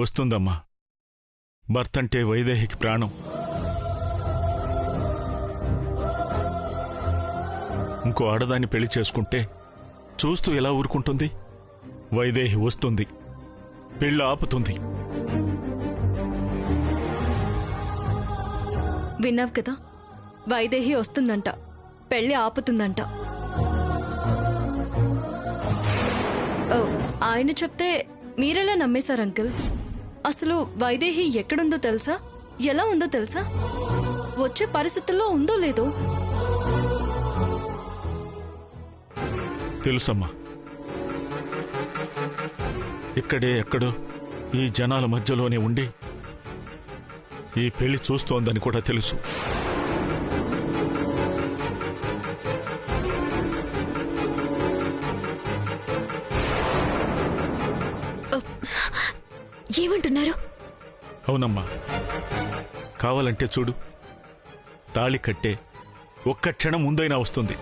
వస్తుందమ్మా. భర్తంటే వైదేహికి ప్రాణం. ఇంకో ఆడదాన్ని పెళ్లి చేసుకుంటే చూస్తూ ఎలా ఊరుకుంటుంది? వైదేహి వస్తుంది, పెళ్లి ఆపుతుంది. విన్నావు కదా, వైదేహి వస్తుందంట, పెళ్లి ఆపుతుందంట. ఆయన చెప్తే మీరెలా నమ్మేశారు అంకుల్? అసలు వైదేహి ఎక్కడుందో తెలుసా? ఎలా ఉందో తెలుసా? వచ్చే పరిస్థితుల్లో ఉందో లేదో తెలుసమ్మా. ఇక్కడే ఎక్కడో ఈ జనాల మధ్యలోనే ఉండి ఈ పెళ్లి చూస్తోందని కూడా తెలుసు. ఏమంటున్నారు? అవునమ్మా, కావాలంటే చూడు, తాళి కట్టే ఒక్క క్షణం ముందైనా వస్తుంది.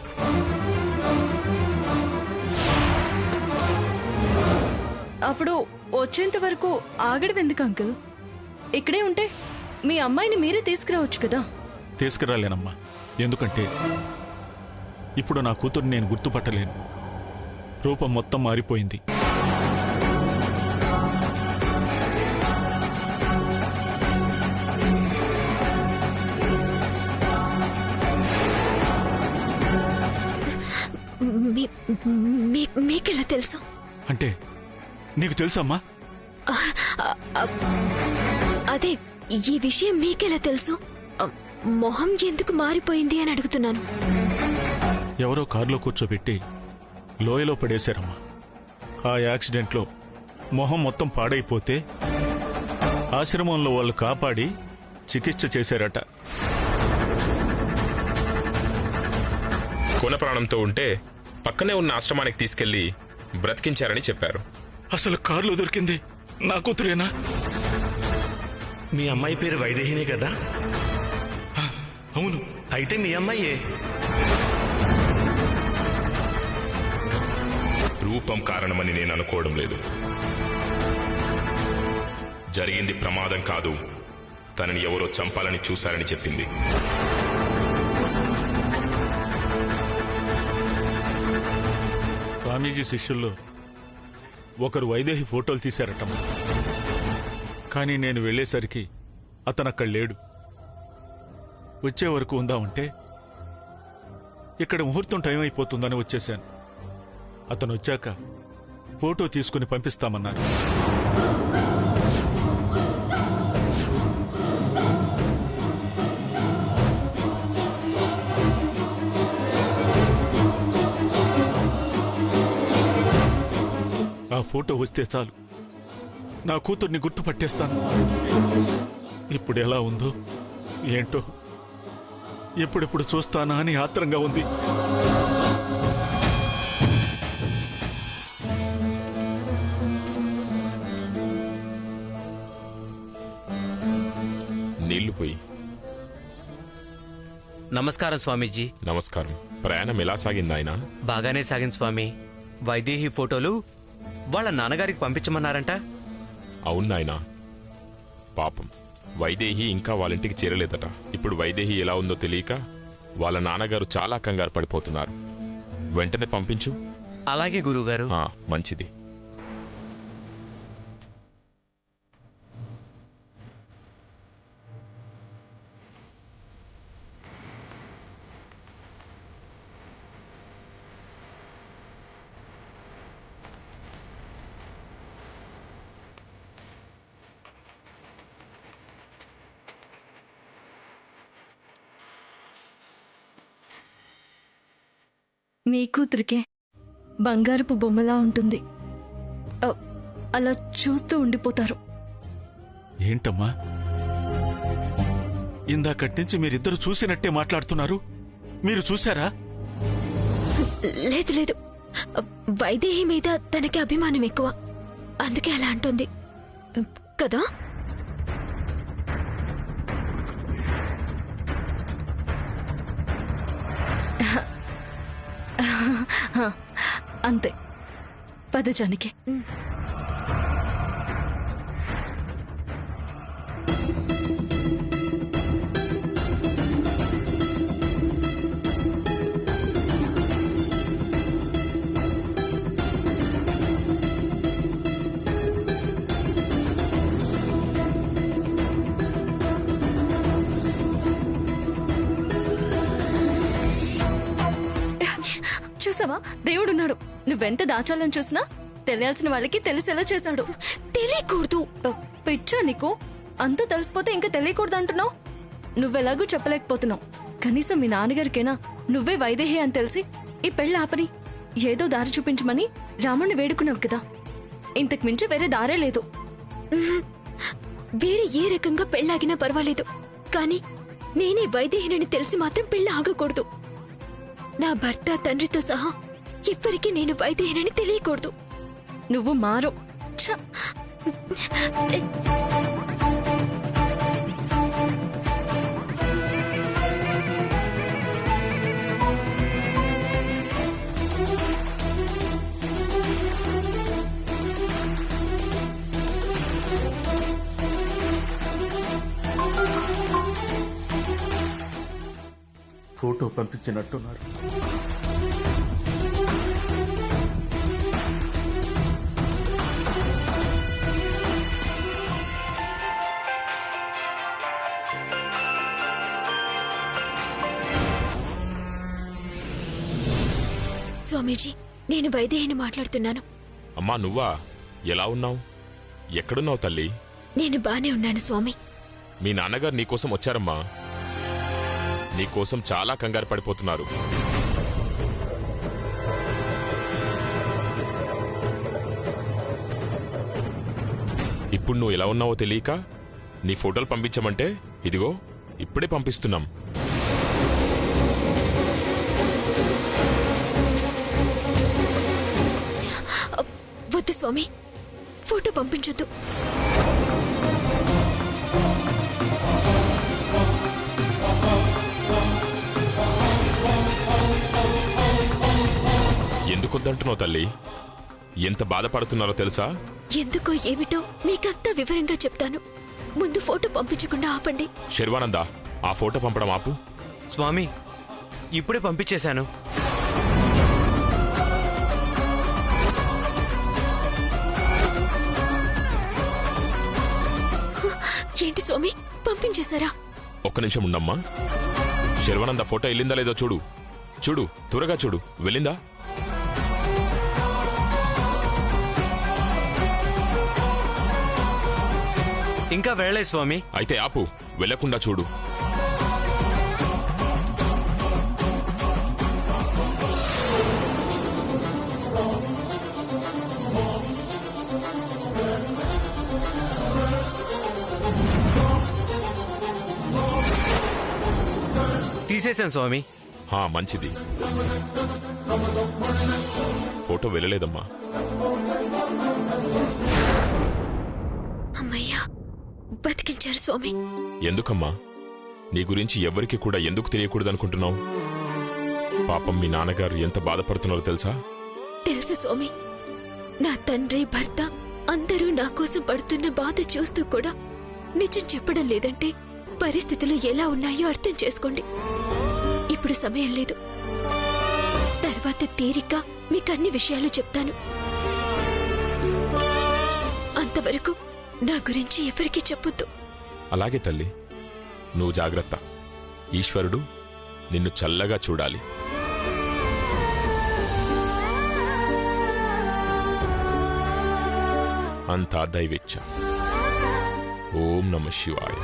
అప్పుడు వచ్చేంత వరకు ఆగడవెందుకు అంకుల్? ఇక్కడే ఉంటే మీ అమ్మాయిని మీరే తీసుకురావచ్చు కదా. తీసుకురాలేనమ్మా. ఎందుకంటే ఇప్పుడు నా కూతుర్ని నేను గుర్తుపట్టలేను. రూపం మొత్తం మారిపోయింది. మీకెలా తెలుసు? అంటే నీకు తెలుసమ్మా? అదే, ఈ విషయం మీకెలా తెలుసు? మొహం ఎందుకు మారిపోయింది అని అడుగుతున్నాను. ఎవరో కారులో కూర్చోబెట్టి లోయలో పడేశారమ్మా. ఆ యాక్సిడెంట్లో మొహం మొత్తం పాడైపోతే ఆశ్రమంలో వాళ్ళు కాపాడి చికిత్స చేశారట. కొన ప్రాణంతో ఉంటే పక్కనే ఉన్న ఆశ్రమానికి తీసుకెళ్లి బ్రతికించారని చెప్పారు. అసలు కారులో దొరికింది నా కూతురేనా? మీ అమ్మాయి పేరు వైదేహినే కదా? అవును. అయితే మీ అమ్మాయే. రూపం కారణమని నేను అనుకోవడం లేదు. జరిగింది ప్రమాదం కాదు, తనని ఎవరో చంపాలని చూశారని చెప్పింది. స్వామీజీ శిష్యుల్లో ఒకరు వైదేహి ఫోటోలు తీశారటమ్మా. కానీ నేను వెళ్లేసరికి అతనక్కడ లేడు. వచ్చే వరకు ఉందామంటే ఇక్కడ ముహూర్తం టైం అయిపోతుందని వచ్చేశాను. అతను వచ్చాక ఫోటో తీసుకుని పంపిస్తామన్నారు. ఆ ఫోటో వస్తే చాలు, నా కూతుర్ని గుర్తుపట్టేస్తాను. ఇప్పుడు ఎలా ఉందో ఏంటో, ఎప్పుడెప్పుడు చూస్తానా అని ఆత్రంగా ఉంది. నీళ్లు పోయి. నమస్కారం స్వామీజీ. నమస్కారం. ప్రయాణం ఎలా సాగింది ఆయన? బాగానే సాగింది స్వామి. వైదేహి ఫోటోలు వాళ్ళ నాన్నగారికి పంపించమన్నారంట. అవును నాయనా, పాపం వైదేహి ఇంకా వాళ్ళింటికి చేరలేదట. ఇప్పుడు వైదేహి ఎలా ఉందో తెలియక వాళ్ళ నాన్నగారు చాలా కంగారు పడిపోతున్నారు. వెంటనే పంపించు. అలాగే గురువుగారు. మంచిది. మీ కూతురికే బంగారపు బొమ్మలా ఉంటుంది. అలా చూస్తూ ఉండిపోతారు. ఏంటమ్మా, ఇందాకటి నుంచి మీరిద్దరు చూసినట్టే మాట్లాడుతున్నారు. మీరు చూశారా? లేదు లేదు, వైదేహి మీద తనకి అభిమానం ఎక్కువ, అందుకే అలా అంటుంది కదా. అంతే. పద జానకి. చూసావా, దేవుడున్నాడు. నువ్వెంత దాచాలని చూసినా తెలియాల్సిన వాళ్ళకి తెలిసేలా చేశాడు. తెలియకూడదు. పిచ్చా నీకు? అంతా తెలిసిపోతే ఇంకా తెలియకూడదు అంటున్నావు? నువ్వెలాగూ చెప్పలేకపోతున్నావు. కనీసం మీ నాన్నగారికైనా నువ్వే వైదేహి అని తెలిసి ఈ పెళ్ళి ఆపని ఏదో దారి చూపించమని రాముణ్ణి వేడుకున్నావు కదా. ఇంతకు మించి వేరే దారే లేదు. వేరే ఏ రకంగా పెళ్ళాగినా పర్వాలేదు, కానీ నేనే వైదేహినని తెలిసి మాత్రం పెళ్ళి ఆగకూడదు. నా భర్త తండ్రితో సహా ఎవ్వరికీ నేను వైదేహినని తెలియకూడదు. నువ్వు మారో. ఛ! ఫోటో పంపించినట్టున్నారు. స్వామీజీ, నేను వైదేహిని మాట్లాడుతున్నాను. అమ్మా నువ్వా? ఎలా ఉన్నావు? ఎక్కడున్నావు తల్లి? నేను బానే ఉన్నాను స్వామి. మీ నాన్నగారు నీకోసం వచ్చారమ్మా. నీకోసం చాలా కంగారు పడిపోతున్నారు. ఇప్పుడు నువ్వు ఎలా ఉన్నావో తెలియక నీ ఫోటోలు పంపించమంటే ఇదిగో ఇప్పుడే పంపిస్తున్నాం. వద్దు స్వామి, ఫోటో పంపించొద్దు. ఎందుకొద్దంటున్నావు తల్లి? ఎంత బాధపడుతున్నారో తెలుసా? ఎందుకో ఏమిటో మీకంతా వివరంగా చెప్తాను. ముందు ఫోటో పంపించకుండా ఆపండి. శర్వానంద, ఆ ఫోటో పంపడం ఆపు. స్వామి, ఇప్పుడే పంపించేశాను. ఏంటి స్వామి, పంపించేశారా? ఒక్క నిమిషం ఉండమ్మా. శర్వానంద ఫోటో వెళ్ళిందా లేదో చూడు. చూడు, త్వరగా చూడు. వెళ్ళిందా? ఇంకా వెళ్ళలేదు స్వామి. అయితే ఆపు, వెళ్లకుండా చూడు. తీసేశాను స్వామి. మంచిది. ఫోటో వెళ్ళలేదమ్మా. అమ్మయ్యా, బతికించారు స్వామి. ఎందుకమ్మా? నీ గురించి ఎవరికి కూడా ఎందుకు తెలియకూడదనుకుంటున్నావు? పాపం మీ నాన్నగారు ఎంత బాధపడుతున్నారో తెలుసా? తెలుసు స్వామి. నా తండ్రి, భర్త అందరూ నా కోసం పడుతున్న బాధ చూస్తూ కూడా నిజం చెప్పడం లేదంటే పరిస్థితులు ఎలా ఉన్నాయో అర్థం చేసుకోండి. ఇప్పుడు సమయం లేదు. తర్వాత తీరిక మీకు అన్ని విషయాలు చెప్తాను. అంతవరకు నా గురించి ఎవరికీ చెప్పొద్దు. అలాగే తల్లి, నువ్వు జాగ్రత్త. ఈశ్వరుడు నిన్ను చల్లగా చూడాలి. అంతా దైవేచ్ఛ. ఓం నమః శివాయ.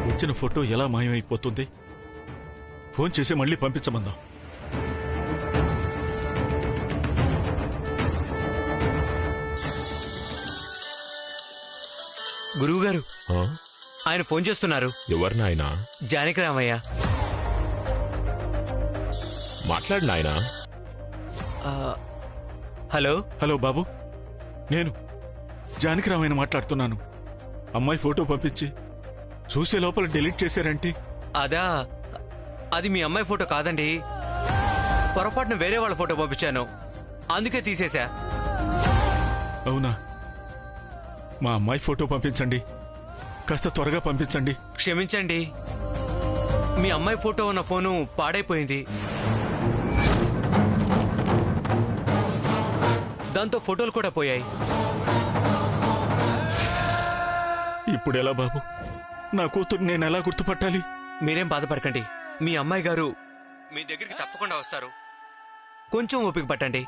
వచ్చిన ఫోటో ఎలా మాయమైపోతుంది? ఫోన్ చేసి మళ్ళీ పంపించమందాం. గురువుగారు, ఆ? ఆయన ఫోన్ చేస్తున్నారు. ఎవరు నాయనా? జానకి రామయ్య. మాట్లాడు నాయనా. హలో. హలో బాబు, నేను జానకిరామయ్య మాట్లాడుతున్నాను. అమ్మాయి ఫోటో పంపించి చూసే లోపల డిలీట్ చేశారంటే? అదా, అది మీ అమ్మాయి ఫోటో కాదండి. పొరపాటున వేరే వాళ్ళ ఫోటో పంపించాను, అందుకే తీసేశా. అవునా? మా అమ్మాయి ఫోటో పంపించండి, కాస్త త్వరగా పంపించండి. క్షమించండి, మీ అమ్మాయి ఫోటో ఉన్న ఫోను పాడైపోయింది. దాంతో ఫోటోలు కూడా పోయాయి. ఇప్పుడు ఎలా బాబు? నా కూతురు నేను ఎలా గుర్తుపట్టాలి? మీరేం బాధపడకండి. మీ అమ్మాయి గారు మీ దగ్గరికి తప్పకుండా వస్తారు. కొంచెం ఓపిక పట్టండి.